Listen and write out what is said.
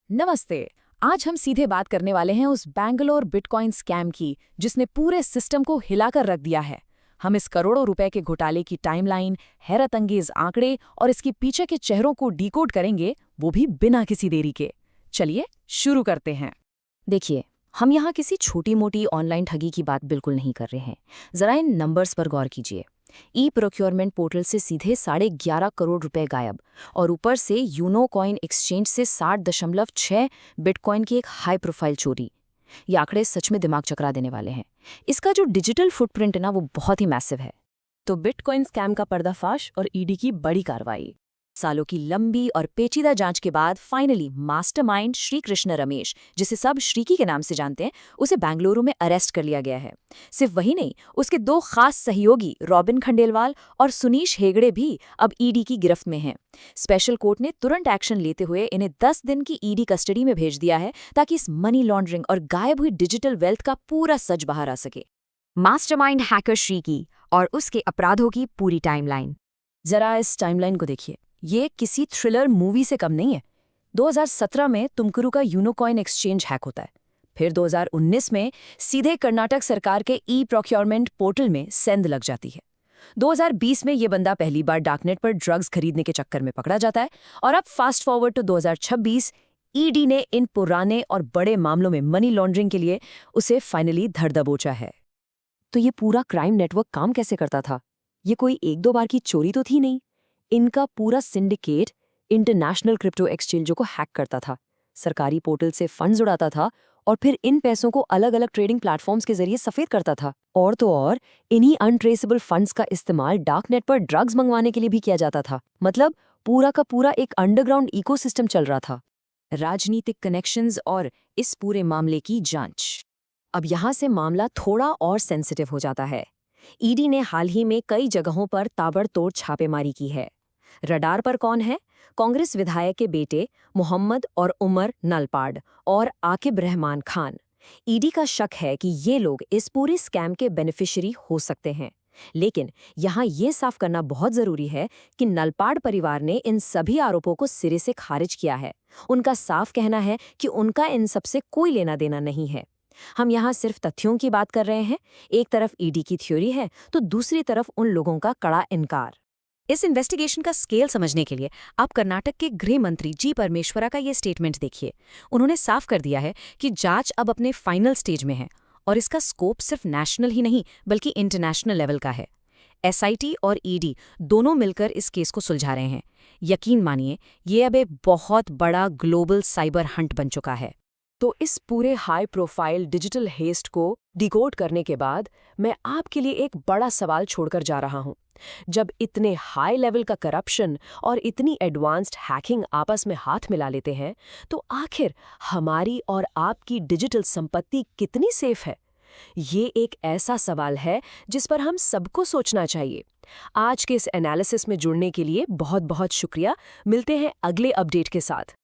नमस्ते। आज हम सीधे बात करने वाले हैं उस बैंगलोर बिटकॉइन स्कैम की जिसने पूरे सिस्टम को हिलाकर रख दिया है। हम इस करोड़ों रुपए के घोटाले की टाइमलाइन, हैरतअंगेज आंकड़े और इसके पीछे के चेहरों को डिकोड करेंगे, वो भी बिना किसी देरी के। चलिए शुरू करते हैं। देखिए, हम यहाँ किसी छोटी मोटी ऑनलाइन ठगी की बात बिल्कुल नहीं कर रहे हैं। जरा इन नंबर्स पर गौर कीजिए। ई प्रोक्योरमेंट पोर्टल से सीधे 11.5 करोड़ रुपए गायब, और ऊपर से यूनो कॉइन एक्सचेंज से 60.6 बिटकॉइन की एक हाई प्रोफाइल चोरी। ये आंकड़े सच में दिमाग चकरा देने वाले हैं। इसका जो डिजिटल फुटप्रिंट है ना, वो बहुत ही मैसिव है। तो बिटकॉइन स्कैम का पर्दाफाश और ईडी की बड़ी कार्रवाई। सालों की लंबी और पेचीदा जांच के बाद फाइनली मास्टरमाइंड श्री कृष्ण रमेश, जिसे सब श्रीकी के नाम से जानते हैं, उसे बेंगलुरु में अरेस्ट कर लिया गया है। सिर्फ वही नहीं, उसके 2 खास सहयोगी रॉबिन खंडेलवाल और सुनीश हेगड़े भी अब ईडी की गिरफ्त में हैं। स्पेशल कोर्ट ने तुरंत एक्शन लेते हुए इन्हें 10 दिन की ईडी कस्टडी में भेज दिया है, ताकि इस मनी लॉन्ड्रिंग और गायब हुई डिजिटल वेल्थ का पूरा सच बाहर आ सके। मास्टरमाइंड हैकर श्रीकी और उसके अपराधों की पूरी टाइमलाइन। जरा इस टाइमलाइन को देखिए, ये किसी थ्रिलर मूवी से कम नहीं है। 2017 में तुमकुरू का यूनोकॉइन एक्सचेंज हैक होता है। फिर 2019 में सीधे कर्नाटक सरकार के ई प्रोक्योरमेंट पोर्टल में सेंध लग जाती है। 2020 में ये बंदा पहली बार डार्कनेट पर ड्रग्स खरीदने के चक्कर में पकड़ा जाता है, और अब फास्ट फॉरवर्ड टू 2026, ईडी ने इन पुराने और बड़े मामलों में मनी लॉन्ड्रिंग के लिए उसे फाइनली धर दबोचा है। तो ये पूरा क्राइम नेटवर्क काम कैसे करता था? ये कोई 1-2 बार की चोरी तो थी नहीं। इनका पूरा सिंडिकेट इंटरनेशनल क्रिप्टो एक्सचेंजों को हैक करता था, सरकारी पोर्टल से फंड्स उड़ाता था, और फिर इन पैसों को अलग अलग ट्रेडिंग प्लेटफॉर्म्स के जरिए सफेद करता था। और तो और, इन्हीं अनट्रेसेबल फंड्स का इस्तेमाल डार्कनेट पर ड्रग्स मंगवाने के लिए भी किया जाता था। मतलब पूरा का पूरा एक अंडरग्राउंड इकोसिस्टम चल रहा था। राजनीतिक कनेक्शंस और इस पूरे मामले की जांच। अब यहाँ से मामला थोड़ा और सेंसिटिव हो जाता है। ईडी ने हाल ही में कई जगहों पर ताबड़तोड़ छापेमारी की है। रडार पर कौन है? कांग्रेस विधायक के बेटे मोहम्मद और उमर नलपाड़ और आकिब रहमान खान। ईडी का शक है कि ये लोग इस पूरे स्कैम के बेनिफिशियरी हो सकते हैं। लेकिन यहाँ ये साफ करना बहुत जरूरी है कि नलपाड़ परिवार ने इन सभी आरोपों को सिरे से खारिज किया है। उनका साफ कहना है कि उनका इन सबसे कोई लेना देना नहीं है। हम यहाँ सिर्फ तथ्यों की बात कर रहे हैं। एक तरफ ईडी की थ्योरी है, तो दूसरी तरफ उन लोगों का कड़ा इनकार। इस इन्वेस्टिगेशन का स्केल समझने के लिए आप कर्नाटक के गृह मंत्री जी परमेश्वरा का ये स्टेटमेंट देखिए। उन्होंने साफ कर दिया है कि जांच अब अपने फाइनल स्टेज में है, और इसका स्कोप सिर्फ नेशनल ही नहीं बल्कि इंटरनेशनल लेवल का है। एसआईटी और ईडी दोनों मिलकर इस केस को सुलझा रहे हैं। यकीन मानिए, ये अब एक बहुत बड़ा ग्लोबल साइबर हंट बन चुका है। तो इस पूरे हाई प्रोफाइल डिजिटल हेस्ट को डिकोड करने के बाद मैं आपके लिए एक बड़ा सवाल छोड़कर जा रहा हूं। जब इतने हाई लेवल का करप्शन और इतनी एडवांस्ड हैकिंग आपस में हाथ मिला लेते हैं, तो आखिर हमारी और आपकी डिजिटल संपत्ति कितनी सेफ है? ये एक ऐसा सवाल है जिस पर हम सबको सोचना चाहिए। आज के इस एनालिसिस में जुड़ने के लिए बहुत बहुत शुक्रिया। मिलते हैं अगले अपडेट के साथ।